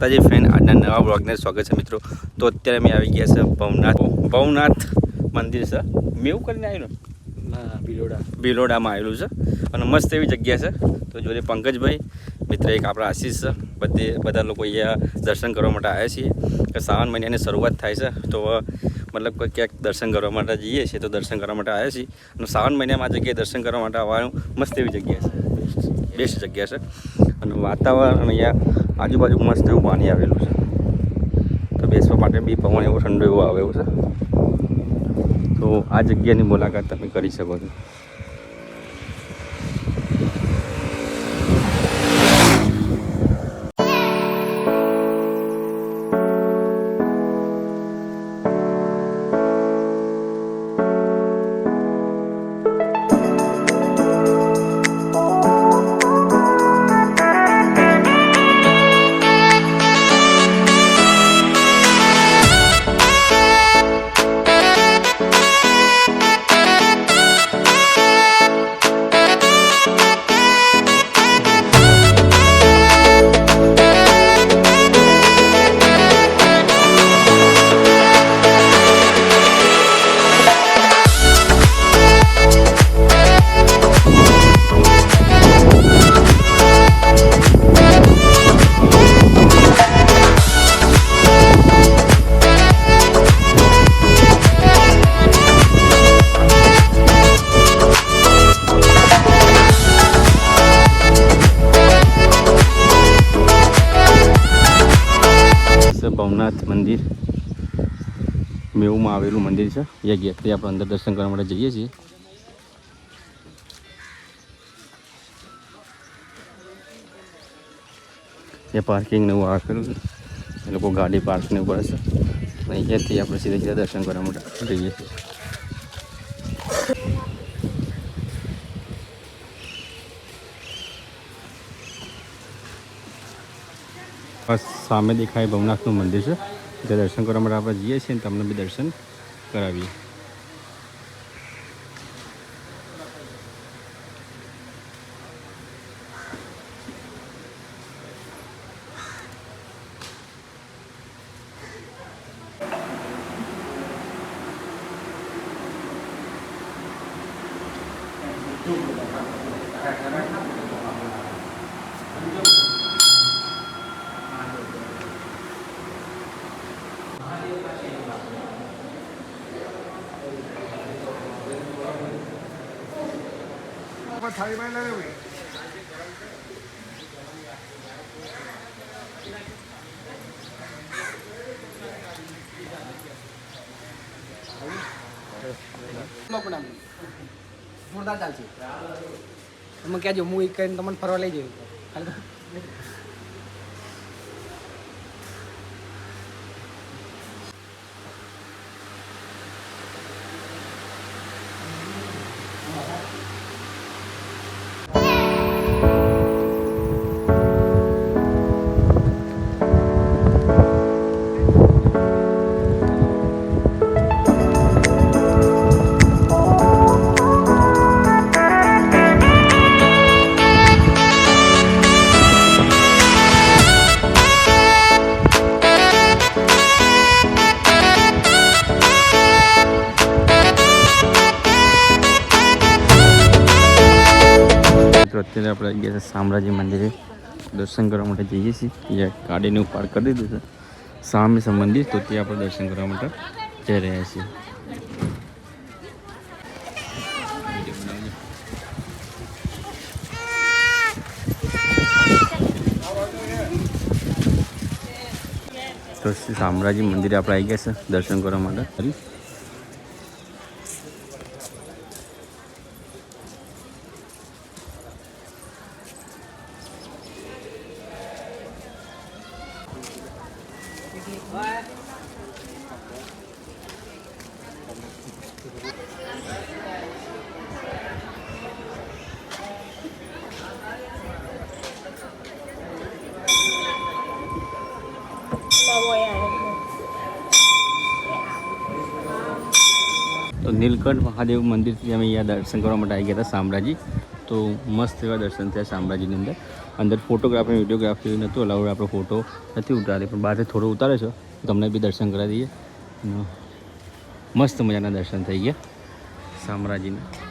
તાજી ફ્રેન્ડ આજના નવા બ્લોગને સ્વાગત છે મિત્રો. તો અત્યારે અમે આવી ગયા છે ભવનાથ મંદિર છે. મેવું કરીને આવેલું ભિલોડામાં આવેલું છે અને મસ્ત એવી જગ્યા છે. તો જોડે પંકજભાઈ મિત્ર એક આપણા આશીષ છે. બધા લોકો અહીંયા દર્શન કરવા માટે આવ્યા છીએ. શ્રાવણ મહિનાની શરૂઆત થાય છે તો મતલબ કોઈ ક્યાંક દર્શન કરવા માટે જઈએ છીએ તો દર્શન કરવા માટે આવ્યા છીએ. અને શ્રાવણ મહિનામાં આ જગ્યાએ દર્શન કરવા માટે આવવાનું મસ્ત એવી જગ્યા છે, બેસ્ટ જગ્યા છે. અને વાતાવરણ અહીંયા આજુબાજુ મસ્ત એવું પાણી આવેલું છે તો બેસવા માટે બી પવન એવો ઠંડો એવો આવેલો છે. તો આ જગ્યાની મુલાકાત તમે કરી શકો છો. ભવનાથ મંદિર મેવુમાં આવેલું મંદિર છે. એ ગેટથી આપણે અંદર દર્શન કરવા માટે જઈએ છીએ. એ પાર્કિંગ ને એવું આપેલું છે, એ લોકો ગાડી પાર્ક ને એવું કરે છે. અહીંયાથી આપણે સીધા દર્શન કરવા માટે જઈએ છીએ. બસ સામે દેખાય ભવનાથનું મંદિર છે. ત્યાં દર્શન કરવા માટે આપણે જઈએ છીએ અને તમને બી દર્શન કરાવીએ. થાળી માં લાવે ભાઈ. જોરદાર ચાલશે. તમે કહેજો હું એક કરીને તમને ફરવા લઈ જઉં. અત્યારે આપણે ગયા છે શામળાજી મંદિરે દર્શન કરવા માટે જઈએ છીએ. ત્યાં ગાડીને પાર્ક કરી દીધું છે સામે છે મંદિર, તો ત્યાં આપણે દર્શન કરવા માટે જઈ રહ્યા છીએ. તો શામળાજી મંદિરે આપણે આવી ગયા છે દર્શન કરવા માટે. તો નીલકંઠ મહાદેવ મંદિરથી અમે અહીંયા દર્શન કરવા માટે આવી ગયા હતા શામળાજી. તો મસ્ત એવા દર્શન થયા શામળાજીની અંદર. અંદર ફોટોગ્રાફી વિડીયોગ્રાફી નહોતું અલાઉડ, આપણો ફોટો નથી ઉતારી, પણ બહારથી થોડો ઉતારે છે. તમને બી દર્શન કરાવી દઈએ. મસ્ત મજાના દર્શન થઈ ગયા શામળાજીના.